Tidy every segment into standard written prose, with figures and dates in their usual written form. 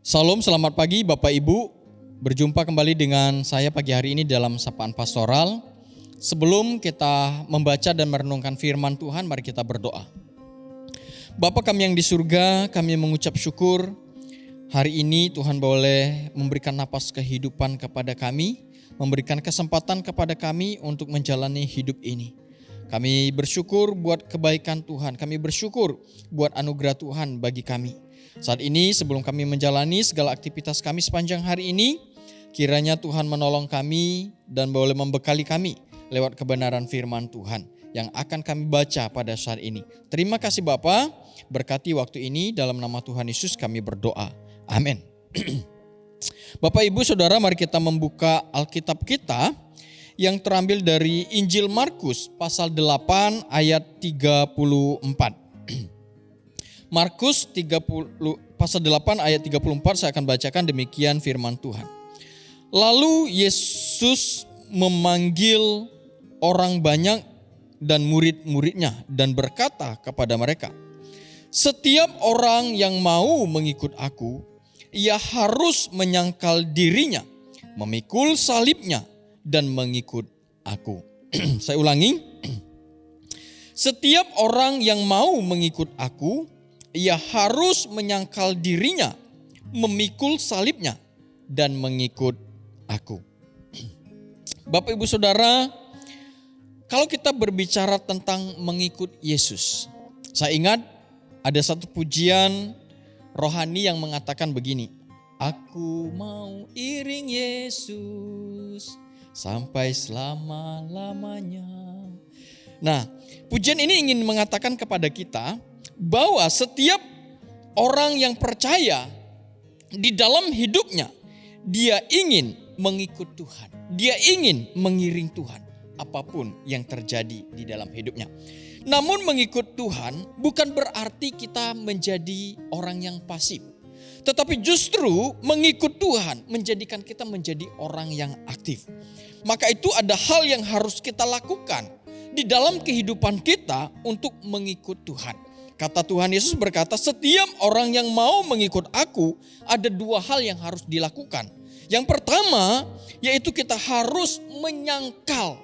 Salam, selamat pagi Bapak Ibu. Berjumpa kembali dengan saya pagi hari ini dalam Sapaan Pastoral. Sebelum kita membaca dan merenungkan firman Tuhan, mari kita berdoa. Bapa kami yang di surga, kami mengucap syukur hari ini Tuhan boleh memberikan napas kehidupan kepada kami, memberikan kesempatan kepada kami untuk menjalani hidup ini. Kami bersyukur buat kebaikan Tuhan, kami bersyukur buat anugerah Tuhan bagi kami. Saat ini sebelum kami menjalani segala aktivitas kami sepanjang hari ini, kiranya Tuhan menolong kami dan boleh membekali kami lewat kebenaran firman Tuhan yang akan kami baca pada saat ini. Terima kasih Bapa, berkati waktu ini dalam nama Tuhan Yesus kami berdoa. Amin. Bapak Ibu Saudara, mari kita membuka Alkitab kita yang terambil dari Injil Markus pasal 8 ayat 34. Markus pasal 8 ayat 34 saya akan bacakan demikian firman Tuhan. Lalu Yesus memanggil orang banyak dan murid-muridnya dan berkata kepada mereka, "Setiap orang yang mau mengikut aku, ia harus menyangkal dirinya, memikul salibnya dan mengikut aku." Saya ulangi. Setiap orang yang mau mengikut aku, ia harus menyangkal dirinya, memikul salibnya, dan mengikut aku. Bapak Ibu Saudara, kalau kita berbicara tentang mengikut Yesus, saya ingat ada satu pujian rohani yang mengatakan begini, "Aku mau iring Yesus sampai selama-lamanya." Nah, pujian ini ingin mengatakan kepada kita bahwa setiap orang yang percaya di dalam hidupnya, dia ingin mengikut Tuhan. Dia ingin mengiring Tuhan apapun yang terjadi di dalam hidupnya. Namun mengikut Tuhan bukan berarti kita menjadi orang yang pasif. Tetapi justru mengikut Tuhan menjadikan kita menjadi orang yang aktif. Maka itu ada hal yang harus kita lakukan di dalam kehidupan kita untuk mengikut Tuhan. Kata Tuhan Yesus berkata, setiap orang yang mau mengikut aku, ada dua hal yang harus dilakukan. Yang pertama, yaitu kita harus menyangkal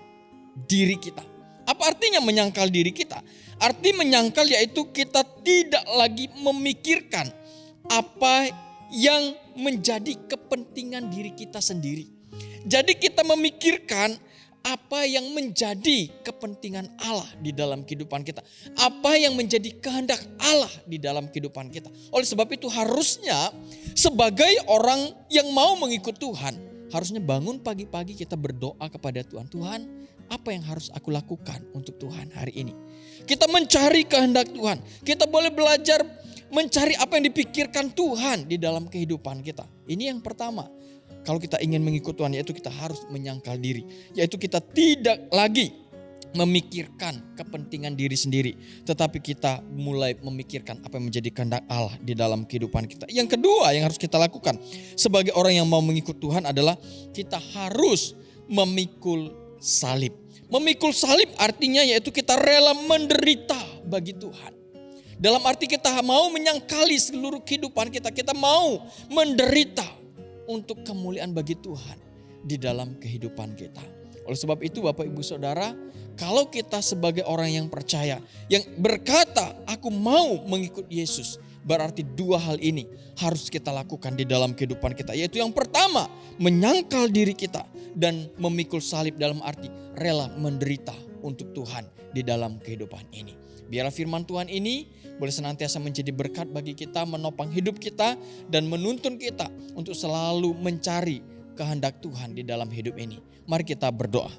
diri kita. Apa artinya menyangkal diri kita? Arti menyangkal yaitu kita tidak lagi memikirkan apa yang menjadi kepentingan diri kita sendiri. Jadi kita memikirkan apa yang menjadi kepentingan Allah di dalam kehidupan kita. Apa yang menjadi kehendak Allah di dalam kehidupan kita. Oleh sebab itu harusnya sebagai orang yang mau mengikut Tuhan, harusnya bangun pagi-pagi kita berdoa kepada Tuhan. Tuhan, apa yang harus aku lakukan untuk Tuhan hari ini? Kita mencari kehendak Tuhan. Kita boleh belajar mencari apa yang dipikirkan Tuhan di dalam kehidupan kita. Ini yang pertama. Kalau kita ingin mengikut Tuhan, yaitu kita harus menyangkal diri. Yaitu kita tidak lagi memikirkan kepentingan diri sendiri. Tetapi kita mulai memikirkan apa yang menjadi kehendak Allah di dalam kehidupan kita. Yang kedua yang harus kita lakukan sebagai orang yang mau mengikut Tuhan adalah kita harus memikul salib. Memikul salib artinya yaitu kita rela menderita bagi Tuhan. Dalam arti kita mau menyangkali seluruh kehidupan kita. Kita mau menderita untuk kemuliaan bagi Tuhan di dalam kehidupan kita. Oleh sebab itu Bapak Ibu Saudara, kalau kita sebagai orang yang percaya, yang berkata aku mau mengikut Yesus, berarti dua hal ini harus kita lakukan di dalam kehidupan kita. Yaitu yang pertama, menyangkal diri kita dan memikul salib dalam arti rela menderita untuk Tuhan di dalam kehidupan ini. Biarlah firman Tuhan ini boleh senantiasa menjadi berkat bagi kita, menopang hidup kita dan menuntun kita untuk selalu mencari kehendak Tuhan di dalam hidup ini. Mari kita berdoa.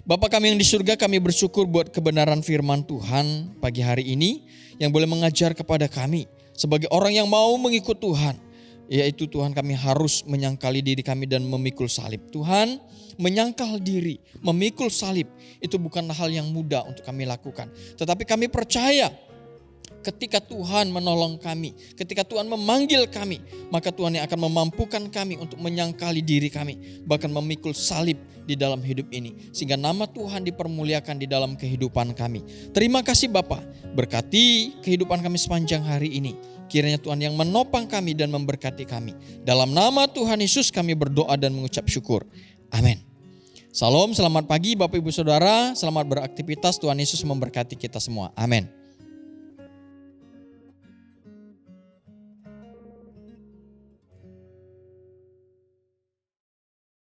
Bapa kami yang di surga, kami bersyukur buat kebenaran firman Tuhan pagi hari ini yang boleh mengajar kepada kami sebagai orang yang mau mengikut Tuhan. Yaitu Tuhan, kami harus menyangkali diri kami dan memikul salib. Tuhan, menyangkal diri, memikul salib itu bukanlah hal yang mudah untuk kami lakukan. Tetapi kami percaya ketika Tuhan menolong kami, ketika Tuhan memanggil kami, maka Tuhan yang akan memampukan kami untuk menyangkali diri kami, bahkan memikul salib di dalam hidup ini. Sehingga nama Tuhan dipermuliakan di dalam kehidupan kami. Terima kasih Bapa, berkati kehidupan kami sepanjang hari ini. Kiranya Tuhan yang menopang kami dan memberkati kami. Dalam nama Tuhan Yesus kami berdoa dan mengucap syukur. Amin. Salam, selamat pagi Bapak Ibu Saudara. Selamat beraktivitas, Tuhan Yesus memberkati kita semua. Amin.